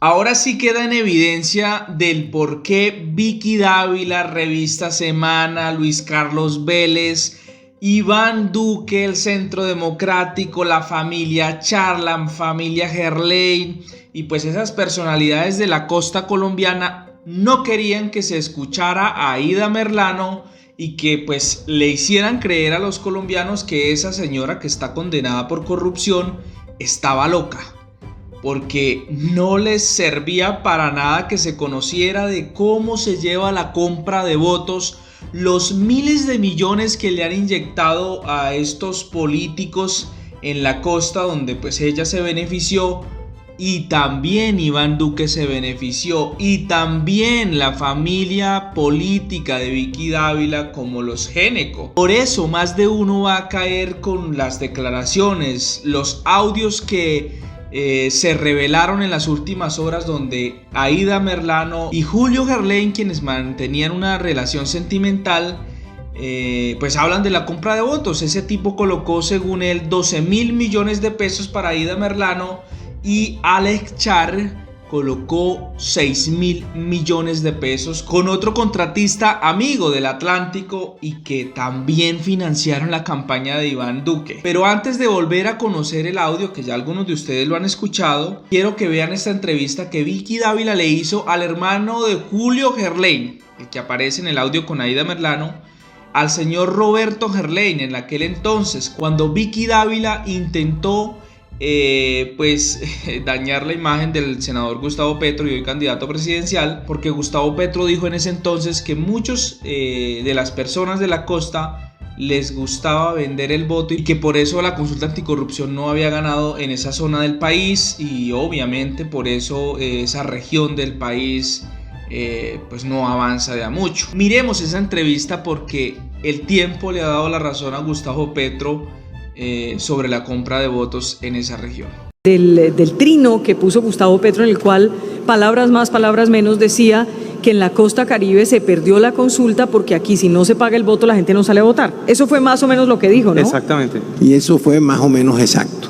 Ahora sí queda en evidencia del por qué Vicky Dávila, Revista Semana, Luis Carlos Vélez, Iván Duque, el Centro Democrático, la familia Charlam, familia Gerlain y pues esas personalidades de la costa colombiana no querían que se escuchara a Aída Merlano y que pues le hicieran creer a los colombianos que esa señora que está condenada por corrupción estaba loca, porque no les servía para nada que se conociera de cómo se lleva la compra de votos, los miles de millones que le han inyectado a estos políticos en la costa donde pues ella se benefició, y también Iván Duque se benefició, y también la familia política de Vicky Dávila como los Géneco. Por eso más de uno va a caer con las declaraciones, los audios que se revelaron en las últimas horas, donde Aída Merlano y Julio Gerlain, quienes mantenían una relación sentimental, pues hablan de la compra de votos. Ese tipo colocó, según él, 12.000 millones de pesos para Aída Merlano y Alex Char colocó 6.000 millones de pesos con otro contratista amigo del Atlántico y que también financiaron la campaña de Iván Duque. Pero antes de volver a conocer el audio, que ya algunos de ustedes lo han escuchado, quiero que vean esta entrevista que Vicky Dávila le hizo al hermano de Julio Gerlain, el que aparece en el audio con Aída Merlano, al señor Roberto Gerlain, en aquel entonces, cuando Vicky Dávila intentó dañar la imagen del senador Gustavo Petro y hoy candidato presidencial, porque Gustavo Petro dijo en ese entonces que muchos de las personas de la costa les gustaba vender el voto y que por eso la consulta anticorrupción no había ganado en esa zona del país, y obviamente por eso esa región del país pues no avanza de a mucho. Miremos esa entrevista porque el tiempo le ha dado la razón a Gustavo Petro sobre la compra de votos en esa región. Del trino que puso Gustavo Petro, en el cual palabras más, palabras menos, decía que en la costa caribe se perdió la consulta porque aquí si no se paga el voto la gente no sale a votar. Eso fue más o menos lo que dijo, ¿no? Exactamente. Y eso fue más o menos exacto.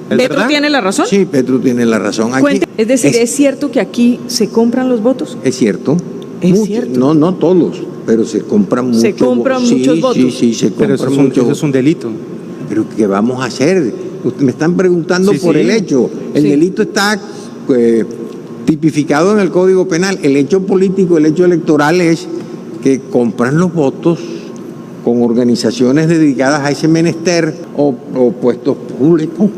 ¿Petro verdad? tiene la razón? Sí, Petro tiene la razón. Aquí Es decir, ¿es cierto que aquí se compran los votos? es cierto. Es cierto. No todos, pero se compran muchos. Se compran muchos votos. Sí, se Pero compran eso muchos. es un delito. Pero ¿qué vamos a hacer? Me están preguntando Sí, por sí. el hecho. El Sí. delito está tipificado en el Código Penal. El hecho político, el hecho electoral es que compran los votos con organizaciones dedicadas a ese menester, o puestos públicos,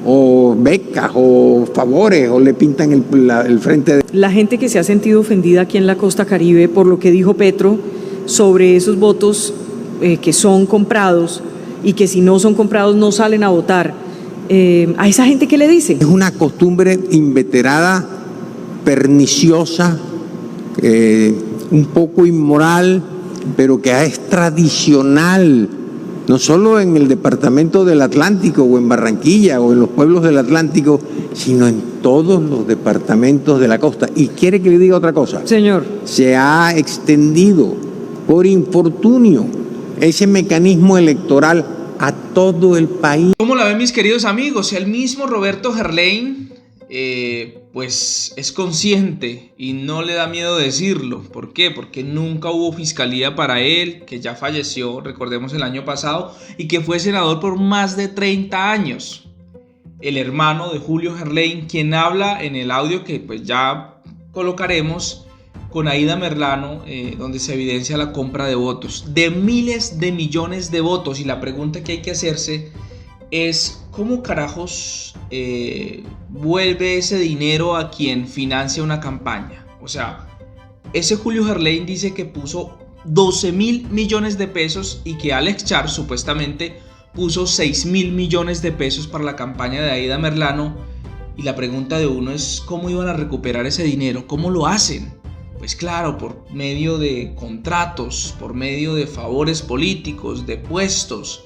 o becas, o favores, o le pintan el frente de... La gente que se ha sentido ofendida aquí en la costa caribe por lo que dijo Petro sobre esos votos que son comprados y que si no son comprados no salen a votar, ¿a esa gente qué le dice? Es una costumbre inveterada, perniciosa, un poco inmoral, pero que es tradicional, no solo en el departamento del Atlántico o en Barranquilla o en los pueblos del Atlántico, sino en todos los departamentos de la costa. Y quiere que le diga otra cosa. Señor. Se ha extendido por infortunio ese mecanismo electoral a todo el país. ¿Cómo la ven, mis queridos amigos? El mismo Roberto Gerlain pues es consciente y no le da miedo decirlo. ¿Por qué? Porque nunca hubo fiscalía para él, que ya falleció, recordemos, el año pasado, y que fue senador por más de 30 años. El hermano de Julio Gerlain, quien habla en el audio que pues ya colocaremos con Aída Merlano, donde se evidencia la compra de votos, de miles de millones de votos. Y la pregunta que hay que hacerse es ¿cómo carajos vuelve ese dinero a quien financia una campaña? O sea, ese Julio Gerlain dice que puso 12.000 millones de pesos y que Alex Char supuestamente puso 6.000 millones de pesos para la campaña de Aída Merlano. Y la pregunta de uno es ¿cómo iban a recuperar ese dinero? ¿Cómo lo hacen? Pues claro, por medio de contratos, por medio de favores políticos, de puestos.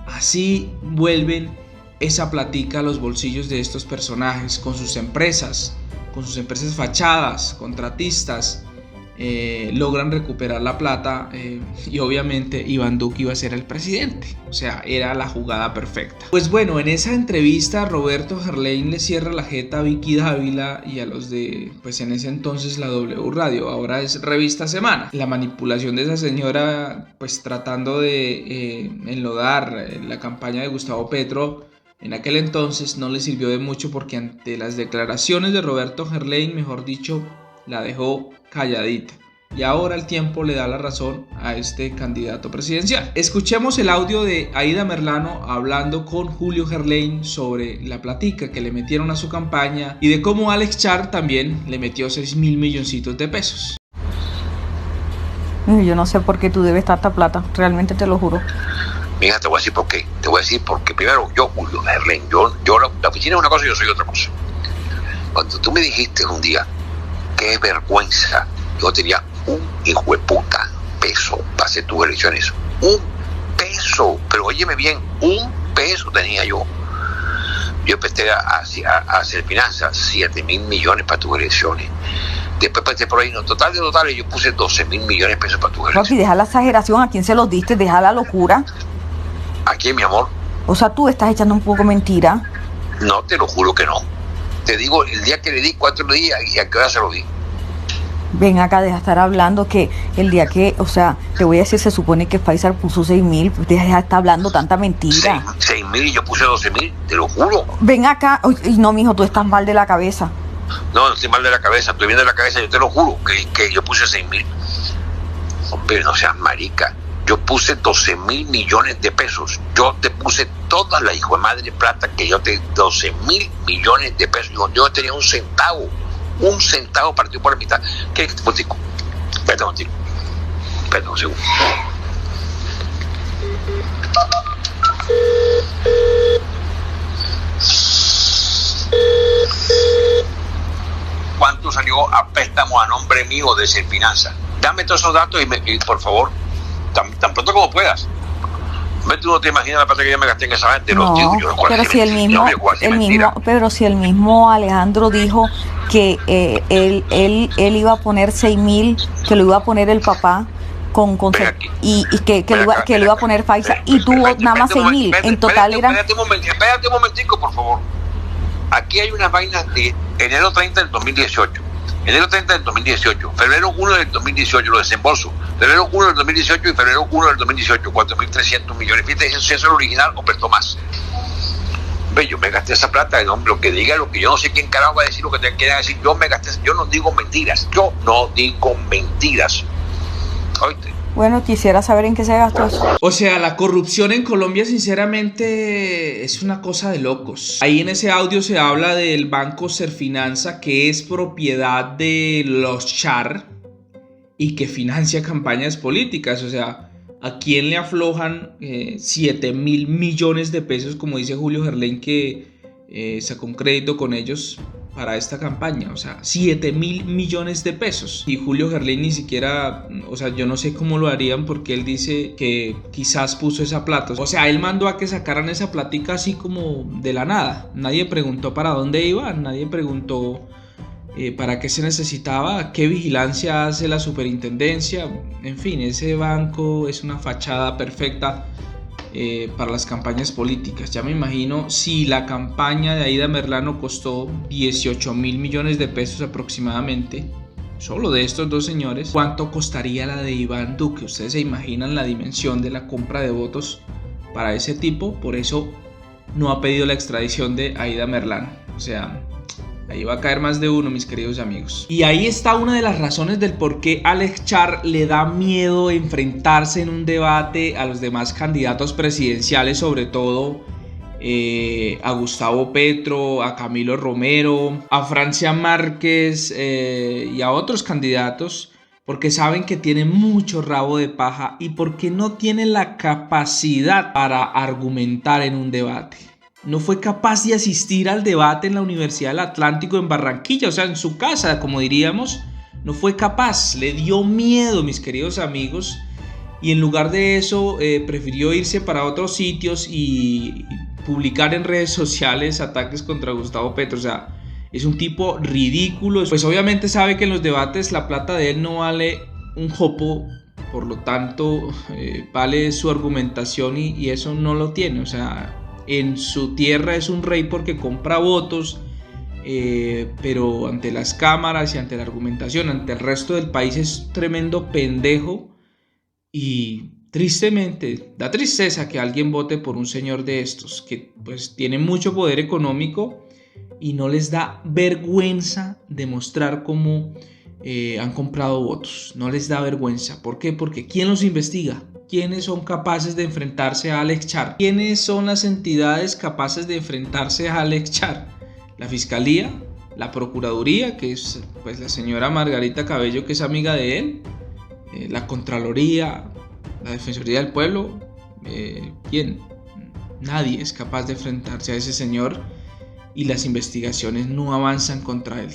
Así vuelven esa platica a los bolsillos de estos personajes con sus empresas fachadas, contratistas, logran recuperar la plata y obviamente Iván Duque iba a ser el presidente. O sea, era la jugada perfecta. Pues bueno, en esa entrevista Roberto Gerlain le cierra la jeta a Vicky Dávila y a los de, pues en ese entonces la W Radio, ahora es Revista Semana. La manipulación de esa señora, pues tratando de enlodar la campaña de Gustavo Petro, en aquel entonces no le sirvió de mucho porque ante las declaraciones de Roberto Gerlain, mejor dicho, la dejó calladita. Y ahora el tiempo le da la razón a este candidato presidencial. Escuchemos el audio de Aída Merlano hablando con Julio Gerlain sobre la platica que le metieron a su campaña y de cómo Alex Char también le metió 6.000 milloncitos de pesos. Yo no sé por qué tú debes tanta plata, realmente te lo juro. Mira, te voy a decir por qué. Te voy a decir porque primero, yo, Julio Gerlain, la oficina es una cosa y yo soy otra cosa. Cuando tú me dijiste un día, qué vergüenza, yo tenía un hijo de puta peso para hacer tus elecciones. Un peso, pero óyeme bien, un peso tenía yo. Yo empecé a hacer finanzas, 7.000 millones para tus elecciones. Después pensé por ahí, no, total, yo puse 12.000 millones de pesos para tus elecciones. Papi, deja la exageración, ¿a quién se los diste? Deja la locura. ¿A quién, mi amor? O sea, tú estás echando un poco mentira. No, te lo juro que no. Te digo, el día que le di, 4 días y a qué hora se lo di. Ven acá, deja de estar hablando que el día que, o sea, te voy a decir, se supone que Pfizer puso 6.000, pues deja de estar hablando tanta mentira. 6.000 y yo puse 12.000, te lo juro. Ven acá, y no, mijo, tú estás mal de la cabeza. No estoy mal de la cabeza, estoy bien de la cabeza, yo te lo juro, que yo puse 6.000. Hombre, no seas marica. Yo puse 12.000 millones de pesos. Yo te puse toda la hijo de madre plata que yo te... 12.000 millones de pesos. Yo no tenía un centavo partido por la mitad. ¿Qué es contigo? Espérate un segundo. ¿Cuánto salió a préstamo a nombre mío de Serfinanza? Dame todos esos datos y por favor, tan pronto como puedas. Tú no te imaginas la plata que yo me gasté en esa venta. No, pero si el mismo Alejandro dijo que él iba a poner 6.000, que lo iba a poner el papá y que lo iba a poner Pfizer, y tuvo nada más 6.000. En total eran... Espérate un momentico, por favor. Aquí hay unas vainas de enero 30 del 2018. Enero 30 del 2018, febrero 1 del 2018, los desembolsos. Febrero 1 del 2018 y febrero 1 del 2018, 4.300 millones. Fíjate, eso es el original o Tomás. Ve, yo me gasté esa plata, lo que diga, lo que yo no sé quién carajo va a decir lo que te quiera decir. Yo no digo mentiras. ¿Oíste? Bueno, quisiera saber en qué se gastó eso. O sea, la corrupción en Colombia sinceramente es una cosa de locos. Ahí en ese audio se habla del banco Serfinanza, que es propiedad de los Char y que financia campañas políticas. O sea, ¿a quién le aflojan 7.000 millones de pesos, como dice Julio Gerlain, que sacó un crédito con ellos para esta campaña? O sea, 7.000 millones de pesos. Y Julio Gerlain ni siquiera, o sea, yo no sé cómo lo harían, porque él dice que quizás puso esa plata. O sea, él mandó a que sacaran esa platica así como de la nada. Nadie preguntó para dónde iba, nadie preguntó para qué se necesitaba, qué vigilancia hace la superintendencia. En fin, ese banco es una fachada perfecta para las campañas políticas. Ya me imagino, si la campaña de Aída Merlano costó 18.000 millones de pesos aproximadamente, solo de estos dos señores, ¿cuánto costaría la de Iván Duque? Ustedes se imaginan la dimensión de la compra de votos para ese tipo. Por eso no ha pedido la extradición de Aída Merlano. O sea, ahí va a caer más de uno, mis queridos amigos. Y ahí está una de las razones del por qué Alex Char le da miedo enfrentarse en un debate a los demás candidatos presidenciales, sobre todo a Gustavo Petro, a Camilo Romero, a Francia Márquez y a otros candidatos, porque saben que tienen mucho rabo de paja y porque no tienen la capacidad para argumentar en un debate. No fue capaz de asistir al debate en la Universidad del Atlántico en Barranquilla, o sea, en su casa, como diríamos. No fue capaz, le dio miedo, mis queridos amigos, y en lugar de eso prefirió irse para otros sitios y publicar en redes sociales ataques contra Gustavo Petro. O sea, Es un tipo ridículo. Pues obviamente sabe que en los debates la plata de él no vale un jopo, por lo tanto vale su argumentación y eso no lo tiene. O sea, en su tierra es un rey porque compra votos, pero ante las cámaras y ante la argumentación, ante el resto del país es tremendo pendejo. Y tristemente, da tristeza que alguien vote por un señor de estos, que pues tiene mucho poder económico y no les da vergüenza demostrar cómo han comprado votos. No les da vergüenza. ¿Por qué? Porque ¿quién los investiga? ¿Quiénes son capaces de enfrentarse a Alex Char? ¿Quiénes son las entidades capaces de enfrentarse a Alex Char? La Fiscalía, la Procuraduría, que es pues la señora Margarita Cabello, que es amiga de él, la Contraloría, la Defensoría del Pueblo. ¿Quién? Nadie es capaz de enfrentarse a ese señor y las investigaciones no avanzan contra él,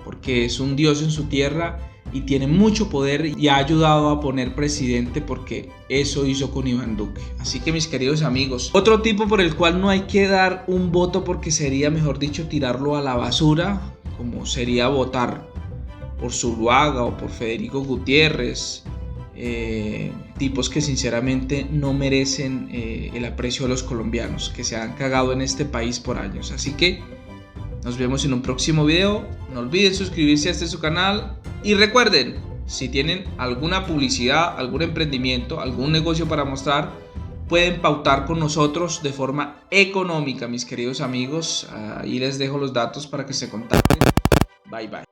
porque es un dios en su tierra y tiene mucho poder y ha ayudado a poner presidente, porque eso hizo con Iván Duque. Así que, mis queridos amigos, otro tipo por el cual no hay que dar un voto porque sería, mejor dicho, tirarlo a la basura, como sería votar por Zuluaga o por Federico Gutiérrez, tipos que sinceramente no merecen el aprecio de los colombianos, que se han cagado en este país por años. Así que nos vemos en un próximo video. No olviden suscribirse a su canal y recuerden, si tienen alguna publicidad, algún emprendimiento, algún negocio para mostrar, pueden pautar con nosotros de forma económica, mis queridos amigos. Ahí les dejo los datos para que se contacten. Bye bye.